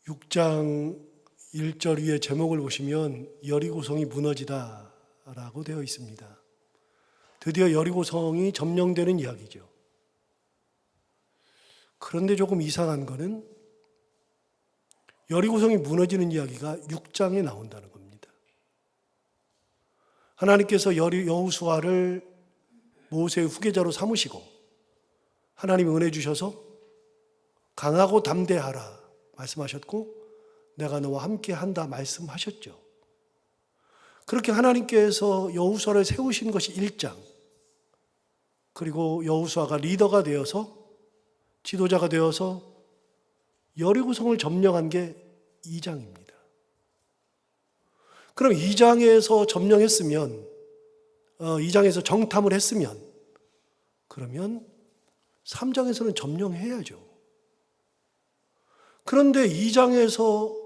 6장 1절 위에 제목을 보시면 여리고성이 무너지다라고 되어 있습니다. 드디어 여리고성이 점령되는 이야기죠. 그런데 조금 이상한 것은 여리고성이 무너지는 이야기가 6장에 나온다는 겁니다. 하나님께서 여호수아를 모세의 후계자로 삼으시고 하나님이 은혜 주셔서 강하고 담대하라 말씀하셨고 내가 너와 함께 한다 말씀하셨죠. 그렇게 하나님께서 여호수아를 세우신 것이 1장, 그리고 여호수아가 리더가 되어서 지도자가 되어서 여리고성을 점령한 게 2장입니다. 그럼 2장에서 점령했으면 2장에서 정탐을 했으면 그러면 3장에서는 점령해야죠. 그런데 2장에서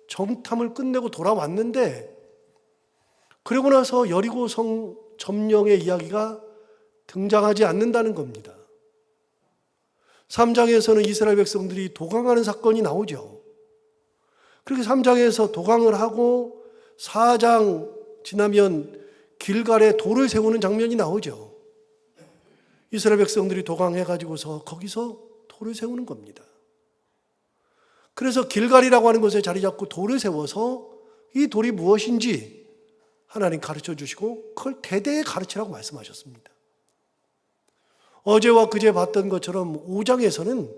정탐을 끝내고 돌아왔는데 그러고 나서 여리고성 점령의 이야기가 등장하지 않는다는 겁니다. 3장에서는 이스라엘 백성들이 도강하는 사건이 나오죠. 그렇게 3장에서 도강을 하고 4장 지나면 길갈에 돌을 세우는 장면이 나오죠. 이스라엘 백성들이 도강해가지고서 거기서 돌을 세우는 겁니다. 그래서 길갈이라고 하는 곳에 자리 잡고 돌을 세워서 이 돌이 무엇인지 하나님 가르쳐 주시고 그걸 대대에 가르치라고 말씀하셨습니다. 어제와 그제 봤던 것처럼 5장에서는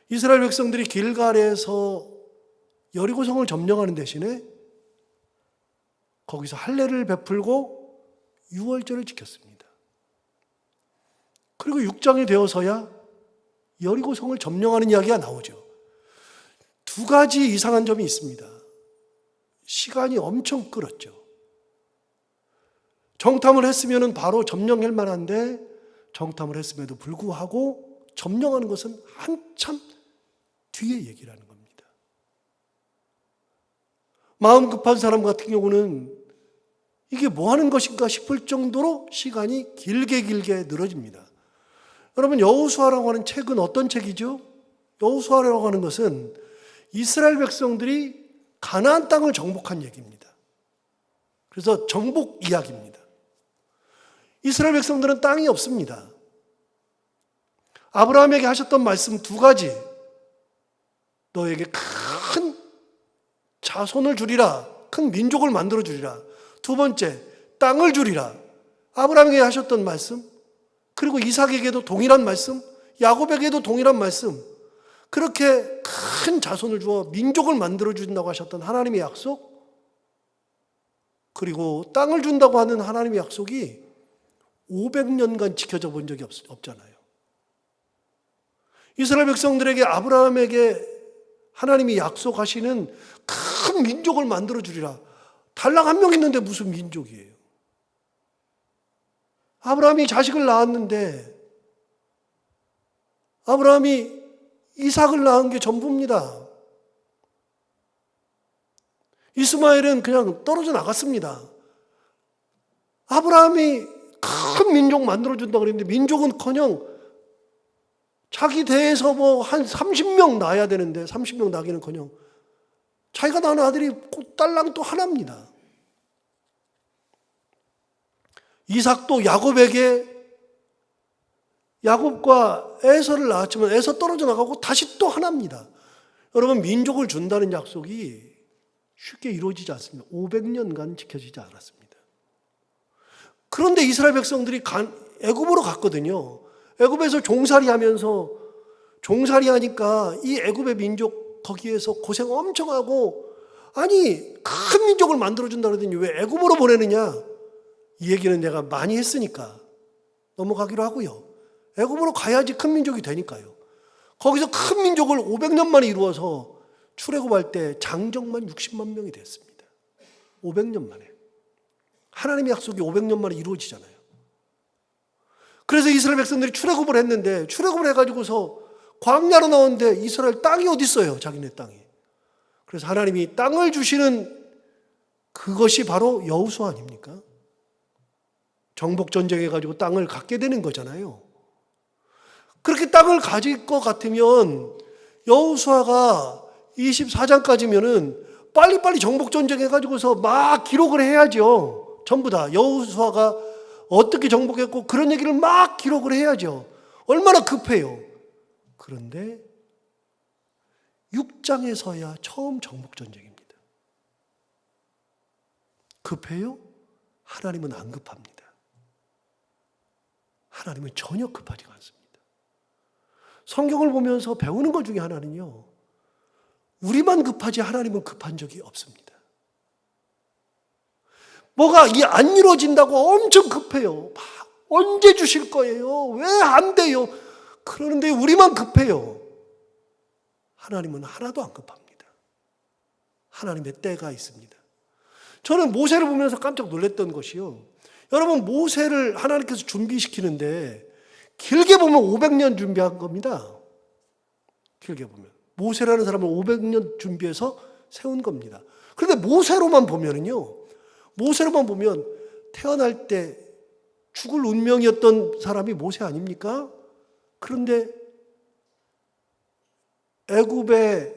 이스라엘 백성들이 길갈에서 여리고성을 점령하는 대신에 거기서 할례를 베풀고 유월절을 지켰습니다. 그리고 6장이 되어서야 여리고성을 점령하는 이야기가 나오죠. 두 가지 이상한 점이 있습니다. 시간이 엄청 끌었죠. 정탐을 했으면 바로 점령할 만한데 정탐을 했음에도 불구하고 점령하는 것은 한참 뒤에 얘기라는 겁니다. 마음 급한 사람 같은 경우는 이게 뭐 하는 것인가 싶을 정도로 시간이 길게 늘어집니다. 여러분, 여호수아라고 하는 책은 어떤 책이죠? 여호수아라고 하는 것은 이스라엘 백성들이 가나안 땅을 정복한 얘기입니다. 그래서 정복 이야기입니다. 이스라엘 백성들은 땅이 없습니다. 아브라함에게 하셨던 말씀 두 가지. 너에게 큰 자손을 주리라. 큰 민족을 만들어 주리라. 두 번째, 땅을 주리라. 아브라함에게 하셨던 말씀. 그리고 이삭에게도 동일한 말씀. 야곱에게도 동일한 말씀. 그렇게 큰 자손을 주어 민족을 만들어 준다고 하셨던 하나님의 약속. 그리고 땅을 준다고 하는 하나님의 약속이 500년간 지켜져 본 적이 없잖아요. 이스라엘 백성들에게 아브라함에게 하나님이 약속하시는 큰 민족을 만들어 주리라. 달랑 한 명 있는데 무슨 민족이에요? 아브라함이 자식을 낳았는데 아브라함이 이삭을 낳은 게 전부입니다. 이스마엘은 그냥 떨어져 나갔습니다. 아브라함이 큰 민족 만들어준다고 그랬는데 민족은커녕 자기 대에서 뭐 한 30명 낳아야 되는데 30명 낳기는커녕 자기가 낳은 아들이 딸랑 또 하나입니다. 이삭도 야곱과 에서를 낳았지만 에서 떨어져 나가고 다시 또 하나입니다. 여러분, 민족을 준다는 약속이 쉽게 이루어지지 않습니다. 500년간 지켜지지 않았습니다. 그런데 이스라엘 백성들이 애굽으로 갔거든요. 애굽에서 종살이하면서 종살이하니까 이 애굽의 민족 거기에서 고생 엄청 하고 아니 큰 민족을 만들어준다 그러더니 왜 애굽으로 보내느냐? 이 얘기는 내가 많이 했으니까 넘어가기로 하고요. 애굽으로 가야지 큰 민족이 되니까요. 거기서 큰 민족을 500년 만에 이루어서 출애굽할 때 장정만 60만 명이 됐습니다. 500년 만에. 하나님의 약속이 500년 만에 이루어지잖아요. 그래서 이스라엘 백성들이 출애굽을 했는데 출애굽을 해가지고서 광야로 나오는데 이스라엘 땅이 어디 있어요? 자기네 땅이. 그래서 하나님이 땅을 주시는 그것이 바로 여호수아 아닙니까? 정복 전쟁해가지고 땅을 갖게 되는 거잖아요. 그렇게 땅을 가질 것 같으면 여호수아가 24장까지면은 빨리빨리 정복전쟁 해가지고서 막 기록을 해야죠. 전부 다 여호수아가 어떻게 정복했고 그런 얘기를 막 기록을 해야죠. 얼마나 급해요. 그런데 6장에서야 처음 정복전쟁입니다. 급해요? 하나님은 안 급합니다. 하나님은 전혀 급하지가 않습니다. 성경을 보면서 배우는 것 중에 하나는요, 우리만 급하지 하나님은 급한 적이 없습니다. 뭐가 안 이루어진다고 엄청 급해요. 언제 주실 거예요? 왜 안 돼요? 그러는데 우리만 급해요. 하나님은 하나도 안 급합니다. 하나님의 때가 있습니다. 저는 모세를 보면서 깜짝 놀랐던 것이요. 여러분, 모세를 하나님께서 준비시키는데 길게 보면 500년 준비한 겁니다. 길게 보면. 모세라는 사람을 500년 준비해서 세운 겁니다. 그런데 모세로만 보면은요, 모세로만 보면 태어날 때 죽을 운명이었던 사람이 모세 아닙니까? 그런데 애굽에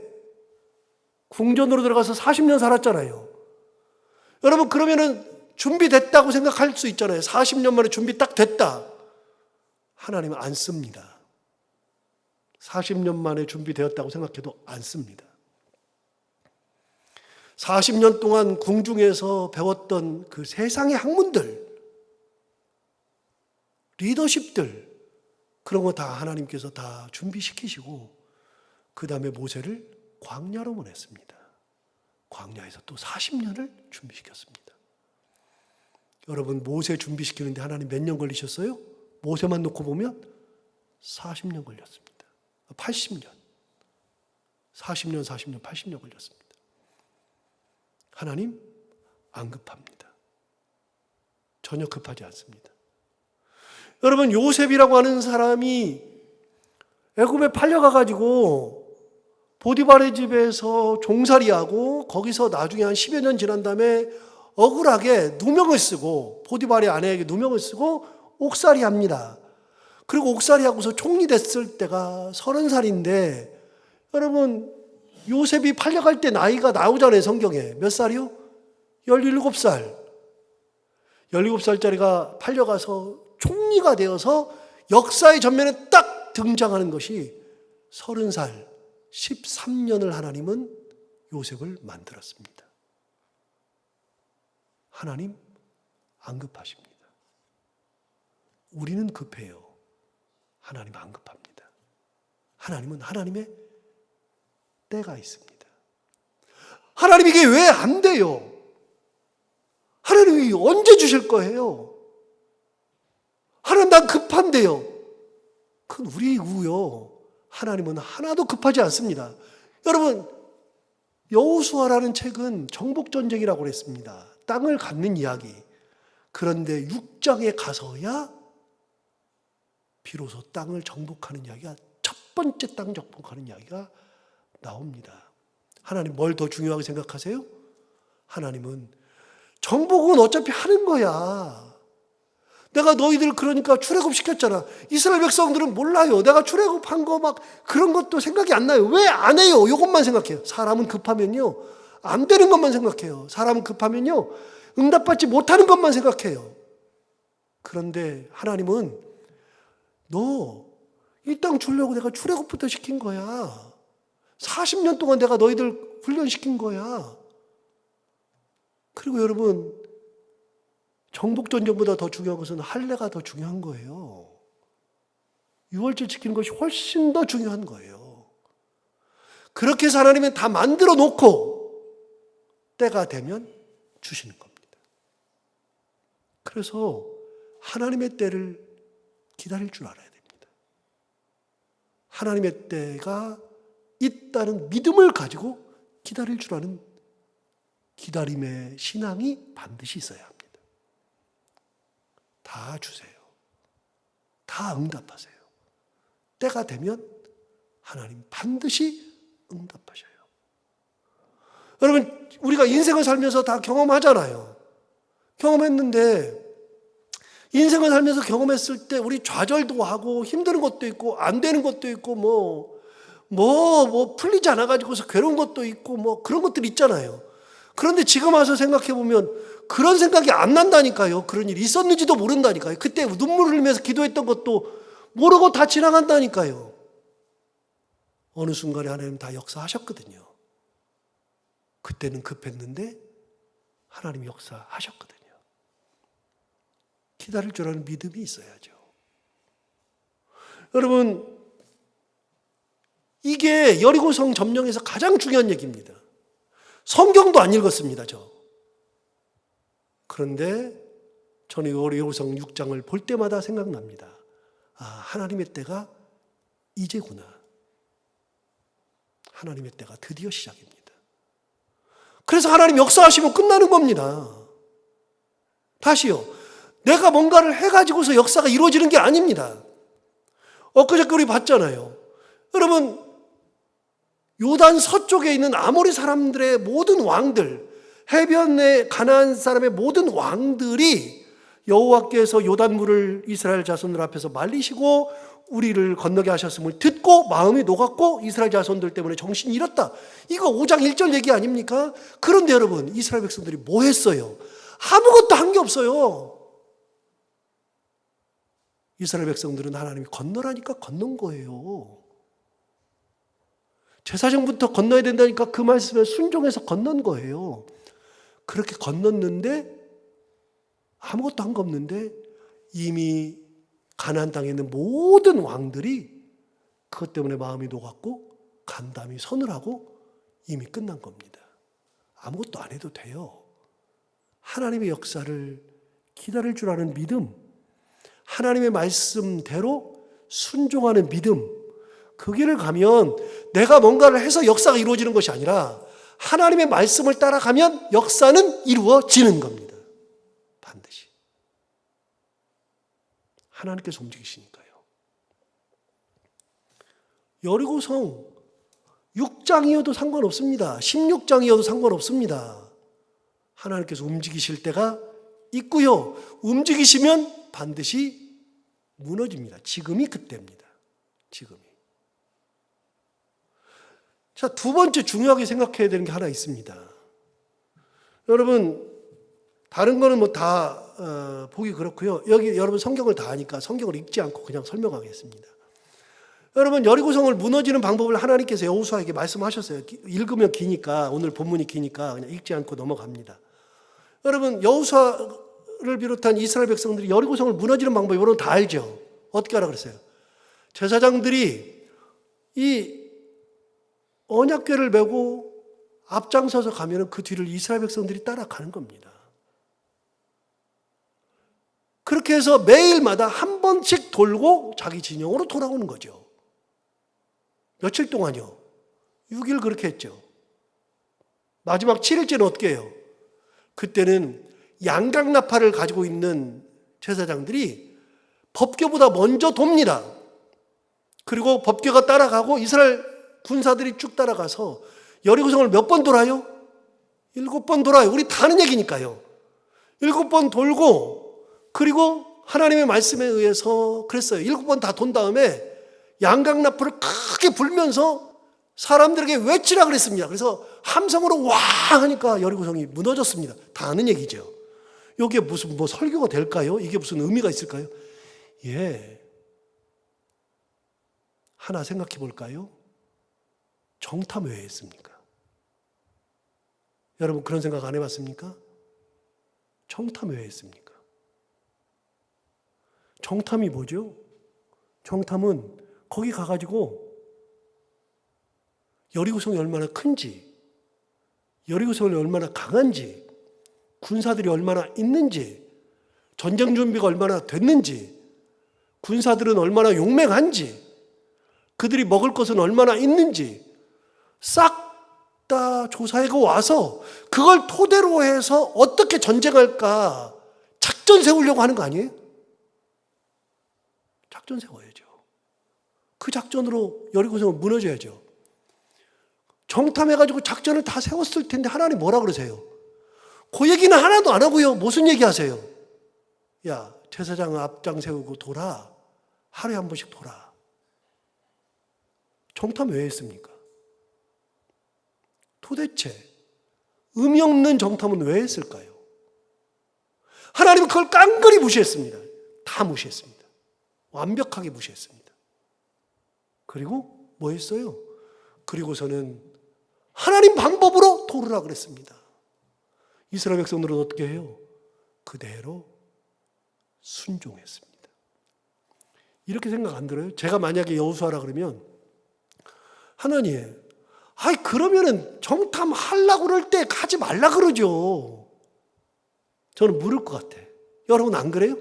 궁전으로 들어가서 40년 살았잖아요. 여러분, 그러면은 준비됐다고 생각할 수 있잖아요. 40년 만에 준비 딱 됐다. 하나님은 안 씁니다. 40년 만에 준비되었다고 생각해도 안 씁니다. 40년 동안 궁중에서 배웠던 그 세상의 학문들, 리더십들, 그런 거 다 하나님께서 다 준비시키시고 그 다음에 모세를 광야로 보냈습니다. 광야에서 또 40년을 준비시켰습니다. 여러분, 모세 준비시키는데 하나님 몇 년 걸리셨어요? 모세만 놓고 보면 40년 걸렸습니다. 80년. 40년, 80년 걸렸습니다. 하나님 안 급합니다. 전혀 급하지 않습니다. 여러분, 요셉이라고 하는 사람이 애굽에 팔려가가지고 보디발의 집에서 종살이하고 거기서 나중에 한 10여 년 지난 다음에 억울하게 누명을 쓰고 보디발의 아내에게 누명을 쓰고 옥살이 합니다. 그리고 옥살이 하고서 총리 됐을 때가 30살인데 여러분, 요셉이 팔려갈 때 나이가 나오잖아요. 성경에. 몇 살이요? 17살. 17살짜리가 팔려가서 총리가 되어서 역사의 전면에 딱 등장하는 것이 30살, 13년을 하나님은 요셉을 만들었습니다. 하나님 안 급하십니다. 우리는 급해요. 하나님 안 급합니다. 하나님은 하나님의 때가 있습니다. 하나님 이게 왜 안 돼요? 하나님이 언제 주실 거예요? 하나님 난 급한데요. 그건 우리고요. 하나님은 하나도 급하지 않습니다. 여러분, 여호수아라는 책은 정복전쟁이라고 그랬습니다. 땅을 갖는 이야기. 그런데 6장에 가서야 비로소 땅을 정복하는 이야기가, 첫 번째 땅 정복하는 이야기가 나옵니다. 하나님 뭘 더 중요하게 생각하세요? 하나님은 정복은 어차피 하는 거야. 내가 너희들 그러니까 출애굽 시켰잖아. 이스라엘 백성들은 몰라요. 내가 출애굽한 거 막 그런 것도 생각이 안 나요. 왜 안 해요? 이것만 생각해요. 사람은 급하면요, 안 되는 것만 생각해요. 사람은 급하면요, 응답받지 못하는 것만 생각해요. 그런데 하나님은 너 이 땅 주려고 내가 출애굽부터 시킨 거야. 40년 동안 내가 너희들 훈련시킨 거야. 그리고 여러분, 정복전쟁보다 더 중요한 것은 할례가 더 중요한 거예요. 유월절 지키는 것이 훨씬 더 중요한 거예요. 그렇게 해서 하나님은 다 만들어 놓고 때가 되면 주시는 겁니다. 그래서 하나님의 때를 기다릴 줄 알아야 됩니다. 하나님의 때가 있다는 믿음을 가지고 기다릴 줄 아는 기다림의 신앙이 반드시 있어야 합니다. 다 주세요. 다 응답하세요. 때가 되면 하나님 반드시 응답하셔요. 여러분, 우리가 인생을 살면서 다 경험하잖아요. 경험했는데 인생을 살면서 경험했을 때 우리 좌절도 하고 힘드는 것도 있고 안 되는 것도 있고 뭐 풀리지 않아가지고서 괴로운 것도 있고 뭐 그런 것들이 있잖아요. 그런데 지금 와서 생각해 보면 그런 생각이 안 난다니까요. 그런 일이 있었는지도 모른다니까요. 그때 눈물을 흘리면서 기도했던 것도 모르고 다 지나간다니까요. 어느 순간에 하나님 다 역사하셨거든요. 그때는 급했는데 하나님 역사하셨거든요. 기다릴 줄 아는 믿음이 있어야죠. 여러분, 이게 여리고성 점령에서 가장 중요한 얘기입니다. 성경도 안 읽었습니다, 저. 그런데 저는 여리고성 6장을 볼 때마다 생각납니다. 아, 하나님의 때가 이제구나. 하나님의 때가 드디어 시작입니다. 그래서 하나님 역사하시면 끝나는 겁니다. 다시요. 내가 뭔가를 해가지고서 역사가 이루어지는 게 아닙니다. 엊그저께 우리 봤잖아요. 여러분, 요단 서쪽에 있는 아모리 사람들의 모든 왕들, 해변의 가나안 사람의 모든 왕들이 여호와께서 요단물을 이스라엘 자손들 앞에서 말리시고 우리를 건너게 하셨음을 듣고 마음이 녹았고 이스라엘 자손들 때문에 정신이 잃었다. 이거 5장 1절 얘기 아닙니까? 그런데 여러분, 이스라엘 백성들이 뭐 했어요? 아무것도 한 게 없어요. 이스라엘 백성들은 하나님이 건너라니까 건넌 거예요. 제사장부터 건너야 된다니까 그 말씀에 순종해서 건넌 거예요. 그렇게 건넜는데 아무것도 한 거 없는데 이미 가나안 땅에 있는 모든 왕들이 그것 때문에 마음이 녹았고 간담이 서늘하고 이미 끝난 겁니다. 아무것도 안 해도 돼요. 하나님의 역사를 기다릴 줄 아는 믿음, 하나님의 말씀대로 순종하는 믿음, 그 길을 가면 내가 뭔가를 해서 역사가 이루어지는 것이 아니라 하나님의 말씀을 따라가면 역사는 이루어지는 겁니다. 반드시. 하나님께서 움직이시니까요. 여리고성 6장이어도 상관없습니다. 16장이어도 상관없습니다. 하나님께서 움직이실 때가 있고요. 움직이시면 반드시 무너집니다. 지금이 그때입니다. 지금이. 자, 두 번째 중요하게 생각해야 되는 게 하나 있습니다. 여러분, 다른 거는 뭐 다 보기 그렇고요. 여기 여러분 성경을 다 아니까 성경을 읽지 않고 그냥 설명하겠습니다. 여러분, 여리고성을 무너지는 방법을 하나님께서 여호수아에게 말씀하셨어요. 읽으면 기니까, 오늘 본문이 기니까 그냥 읽지 않고 넘어갑니다. 여러분, 여호수아를 비롯한 이스라엘 백성들이 여리고성을 무너지는 방법 여러분 다 알죠? 어떻게 하라 그랬어요? 제사장들이 이 언약궤를 메고 앞장서서 가면 그 뒤를 이스라엘 백성들이 따라가는 겁니다. 그렇게 해서 매일마다 한 번씩 돌고 자기 진영으로 돌아오는 거죠. 며칠 동안요? 6일 그렇게 했죠. 마지막 7일째는 어떻게 해요? 그때는 양각나팔을 가지고 있는 제사장들이 법궤보다 먼저 돕니다. 그리고 법궤가 따라가고 이스라엘 군사들이 쭉 따라가서 여리고성을 몇 번 돌아요? 7번 돌아요. 우리 다 아는 얘기니까요. 7번 돌고 그리고 하나님의 말씀에 의해서 그랬어요. 7번 다 돈 다음에 양각나팔을 크게 불면서 사람들에게 외치라 그랬습니다. 그래서 함성으로 와 하니까 여리고성이 무너졌습니다. 다 아는 얘기죠. 이게 무슨 뭐 설교가 될까요? 이게 무슨 의미가 있을까요? 예. 하나 생각해 볼까요? 정탐 왜 했습니까? 여러분 그런 생각 안 해봤습니까? 정탐 왜 했습니까? 정탐이 뭐죠? 정탐은 거기 가가지고 여리고성이 얼마나 큰지, 여리고성이 얼마나 강한지, 군사들이 얼마나 있는지, 전쟁 준비가 얼마나 됐는지, 군사들은 얼마나 용맹한지, 그들이 먹을 것은 얼마나 있는지 싹 다 조사하고 와서 그걸 토대로 해서 어떻게 전쟁할까 작전 세우려고 하는 거 아니에요? 작전 세워야죠. 그 작전으로 여리고성은 무너져야죠. 정탐해가지고 작전을 다 세웠을 텐데 하나님 뭐라 그러세요? 그 얘기는 하나도 안 하고요. 무슨 얘기 하세요? 야, 제사장 앞장 세우고 돌아. 하루에 한 번씩 돌아. 정탐 왜 했습니까? 도대체 의미 없는 정탐은 왜 했을까요? 하나님은 그걸 깡그리 무시했습니다. 다 무시했습니다. 완벽하게 무시했습니다. 그리고 뭐 했어요? 그리고서는 하나님 방법으로 도르라 그랬습니다. 이스라엘 백성들은 어떻게 해요? 그대로 순종했습니다. 이렇게 생각 안 들어요? 제가 만약에 여호수아라 그러면 하나님, 그러면은 정탐하려고 그럴 때 가지 말라 그러죠. 저는 물을 것 같아. 여러분 안 그래요?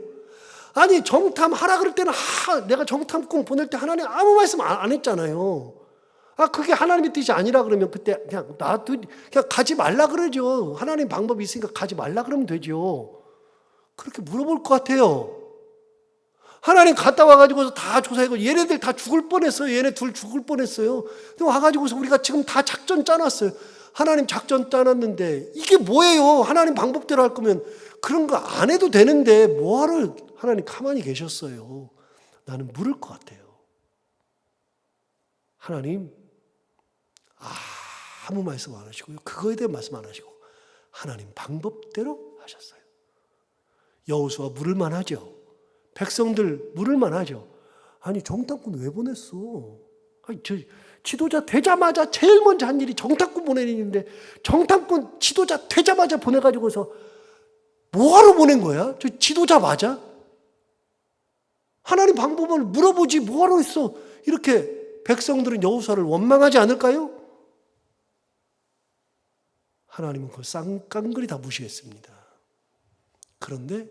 아니 정탐하라 그럴 때는 내가 정탐꾼 보낼 때 하나님 아무 말씀 안 했잖아요. 그게 하나님의 뜻이 아니라 그러면 그때 그냥 가지 말라 그러죠. 하나님 방법이 있으니까 가지 말라 그러면 되죠. 그렇게 물어볼 것 같아요. 하나님 갔다 와가지고서 다 조사해고 얘네들 다 죽을 뻔했어요. 얘네 둘 죽을 뻔했어요. 근데 와가지고서 우리가 지금 다 작전 짜놨어요. 하나님 작전 짜놨는데 이게 뭐예요? 하나님 방법대로 할 거면 그런 거 안 해도 되는데 뭐하러 하나님 가만히 계셨어요? 나는 물을 것 같아요. 하나님 아무 말씀 안 하시고요. 그거에 대한 말씀 안 하시고 하나님 방법대로 하셨어요. 여호수아 물을만 하죠. 백성들 물을만 하죠. 아니 정탐꾼 왜 보냈어? 저 지도자 되자마자 제일 먼저 한 일이 정탐꾼 보내는 일인데 정탐꾼 지도자 되자마자 보내가지고서 뭐하러 보낸 거야? 저 지도자 맞아? 하나님 방법을 물어보지 뭐하러 했어? 이렇게 백성들은 여호수아를 원망하지 않을까요? 하나님은 그걸 깡그리 다 무시했습니다. 그런데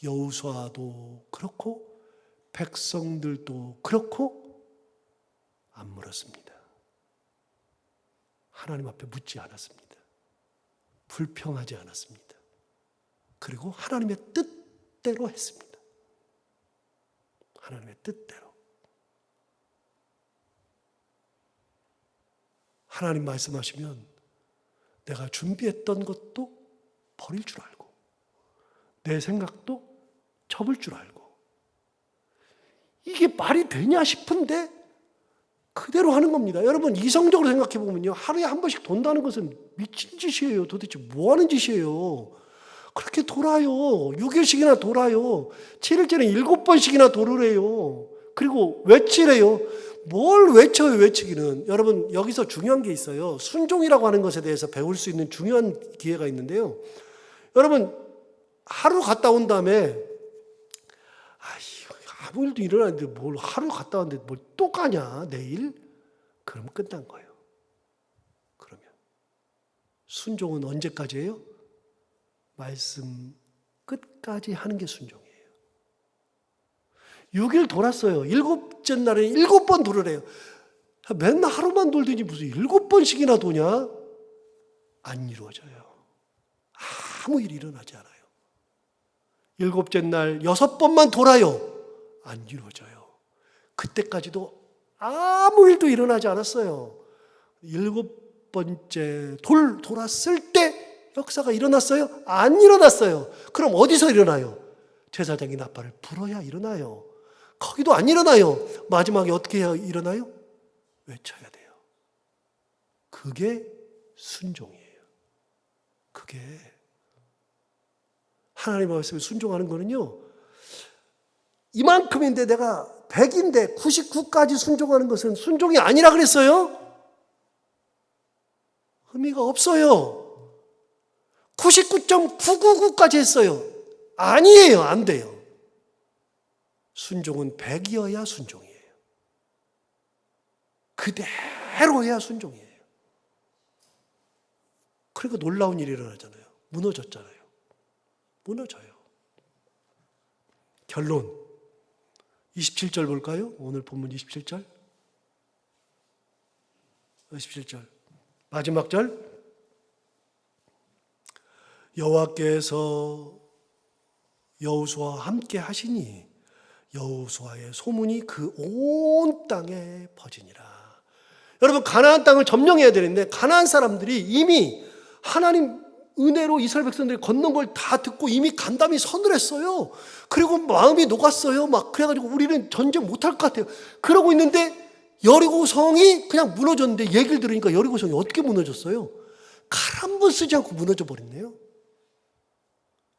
여호수아도 그렇고 백성들도 그렇고 안 물었습니다. 하나님 앞에 묻지 않았습니다. 불평하지 않았습니다. 그리고 하나님의 뜻대로 했습니다. 하나님의 뜻대로. 하나님 말씀하시면 내가 준비했던 것도 버릴 줄 알고 내 생각도 접을 줄 알고 이게 말이 되냐 싶은데 그대로 하는 겁니다. 여러분 이성적으로 생각해 보면요. 하루에 한 번씩 돈다는 것은 미친 짓이에요. 도대체 뭐 하는 짓이에요. 그렇게 돌아요. 6일씩이나 돌아요. 7일째는 7번씩이나 도르래요. 그리고 외치래요. 뭘 외쳐요, 외치기는. 여러분 여기서 중요한 게 있어요. 순종이라고 하는 것에 대해서 배울 수 있는 중요한 기회가 있는데요. 여러분 하루 갔다 온 다음에 아무 일도 일어났는데 뭘 하루 갔다 왔는데 뭘 또 가냐 내일? 그러면 끝난 거예요. 그러면 순종은 언제까지예요? 말씀 끝까지 하는 게 순종이에요. 6일 돌았어요. 7째 날에 7번 돌으래요. 맨날 하루만 돌더니 무슨 7번씩이나 도냐? 안 이루어져요. 아무 일이 일어나지 않아요. 7째 날 6번만 돌아요. 안 이루어져요. 그때까지도 아무 일도 일어나지 않았어요. 7번째 돌았을 때 역사가 일어났어요? 안 일어났어요. 그럼 어디서 일어나요? 제사장이 나팔을 불어야 일어나요. 거기도 안 일어나요. 마지막에 어떻게 해야 일어나요? 외쳐야 돼요. 그게 순종이에요. 그게 하나님의 말씀에 순종하는 거는요. 이만큼인데 내가 100인데 99까지 순종하는 것은 순종이 아니라 그랬어요? 의미가 없어요. 99.999까지 했어요. 아니에요. 안 돼요. 순종은 100이어야 순종이에요. 그대로 해야 순종이에요. 그러니까 놀라운 일이 일어나잖아요. 무너졌잖아요. 무너져요. 결론 27절 볼까요? 오늘 본문 27절. 27절. 마지막 절. 여호와께서 여호수아와 함께 하시니 여호수아의 소문이 그 온 땅에 퍼지니라. 여러분 가나안 땅을 점령해야 되는데 가나안 사람들이 이미 하나님 은혜로 이스라엘 백성들이 걷는 걸 다 듣고 이미 간담이 서늘했어요. 그리고 마음이 녹았어요. 막 그래가지고 우리는 전쟁 못할 것 같아요. 그러고 있는데 여리고성이 그냥 무너졌는데 얘기를 들으니까 여리고성이 어떻게 무너졌어요? 칼 한 번 쓰지 않고 무너져 버렸네요.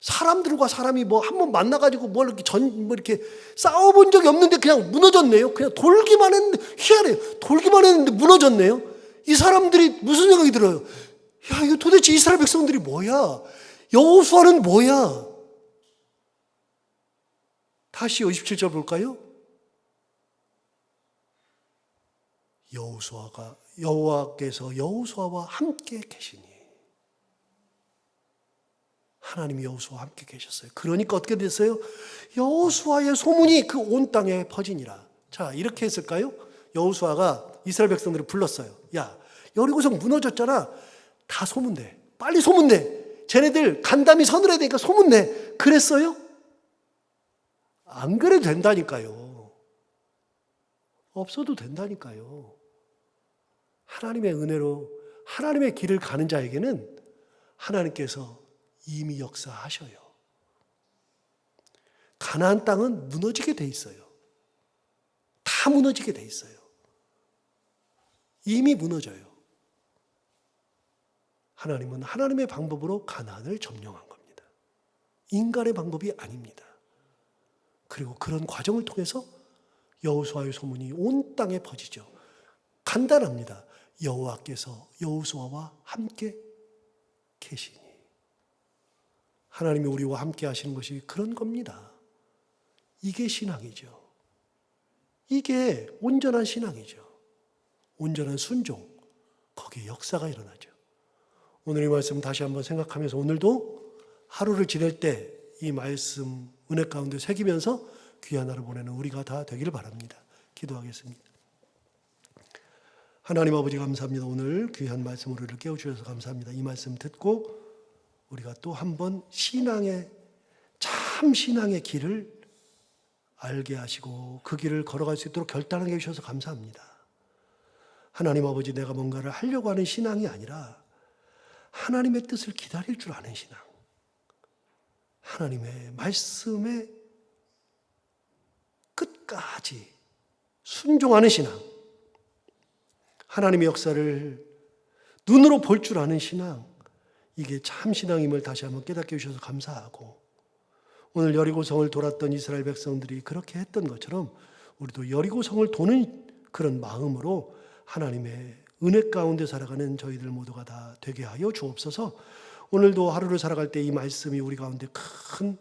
사람들과 사람이 뭐 한 번 만나가지고 뭐 이렇게 싸워본 적이 없는데 그냥 무너졌네요. 그냥 돌기만 했는데, 희한해요. 돌기만 했는데 무너졌네요. 이 사람들이 무슨 생각이 들어요? 야, 이거 도대체 이스라엘 백성들이 뭐야? 여호수아는 뭐야? 다시 27절 볼까요? 여호와께서 여호수아와 함께 계시니. 하나님이 여호수아와 함께 계셨어요. 그러니까 어떻게 됐어요? 여호수아의 소문이 그 온 땅에 퍼지니라. 자, 이렇게 했을까요? 여호수아가 이스라엘 백성들을 불렀어요. 야, 여리고성 무너졌잖아. 다 소문내. 빨리 소문내. 쟤네들 간담이 서늘해야 되니까 소문내. 그랬어요? 안 그래도 된다니까요. 없어도 된다니까요. 하나님의 은혜로 하나님의 길을 가는 자에게는 하나님께서 이미 역사하셔요. 가나안 땅은 무너지게 돼 있어요. 다 무너지게 돼 있어요. 이미 무너져요. 하나님은 하나님의 방법으로 가나안을 점령한 겁니다. 인간의 방법이 아닙니다. 그리고 그런 과정을 통해서 여호수아의 소문이 온 땅에 퍼지죠. 간단합니다. 여호와께서 여호수아와 함께 계시니. 하나님이 우리와 함께 하시는 것이 그런 겁니다. 이게 신앙이죠. 이게 온전한 신앙이죠. 온전한 순종. 거기에 역사가 일어나죠. 오늘 이 말씀 다시 한번 생각하면서 오늘도 하루를 지낼 때 이 말씀 은혜 가운데 새기면서 귀한 하루 보내는 우리가 다 되기를 바랍니다. 기도하겠습니다. 하나님 아버지 감사합니다. 오늘 귀한 말씀으로 우리를 깨워주셔서 감사합니다. 이 말씀 듣고 우리가 또 한 번 참 신앙의 길을 알게 하시고 그 길을 걸어갈 수 있도록 결단하게 해주셔서 감사합니다. 하나님 아버지, 내가 뭔가를 하려고 하는 신앙이 아니라 하나님의 뜻을 기다릴 줄 아는 신앙, 하나님의 말씀에 끝까지 순종하는 신앙, 하나님의 역사를 눈으로 볼 줄 아는 신앙, 이게 참 신앙임을 다시 한번 깨닫게 해주셔서 감사하고, 오늘 여리고성을 돌았던 이스라엘 백성들이 그렇게 했던 것처럼 우리도 여리고성을 도는 그런 마음으로 하나님의 은혜 가운데 살아가는 저희들 모두가 다 되게 하여 주옵소서. 오늘도 하루를 살아갈 때 이 말씀이 우리 가운데 큰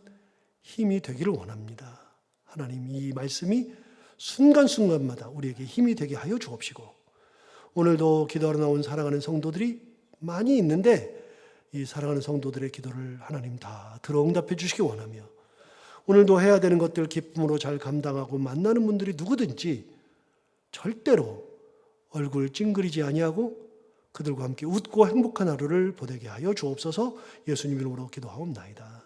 힘이 되기를 원합니다. 하나님, 이 말씀이 순간순간마다 우리에게 힘이 되게 하여 주옵시고, 오늘도 기도하러 나온 사랑하는 성도들이 많이 있는데 이 사랑하는 성도들의 기도를 하나님 다 들어 응답해 주시기 원하며, 오늘도 해야 되는 것들 기쁨으로 잘 감당하고 만나는 분들이 누구든지 절대로 얼굴 찡그리지 아니하고 그들과 함께 웃고 행복한 하루를 보내게 하여 주옵소서. 예수님 이름으로 기도하옵나이다.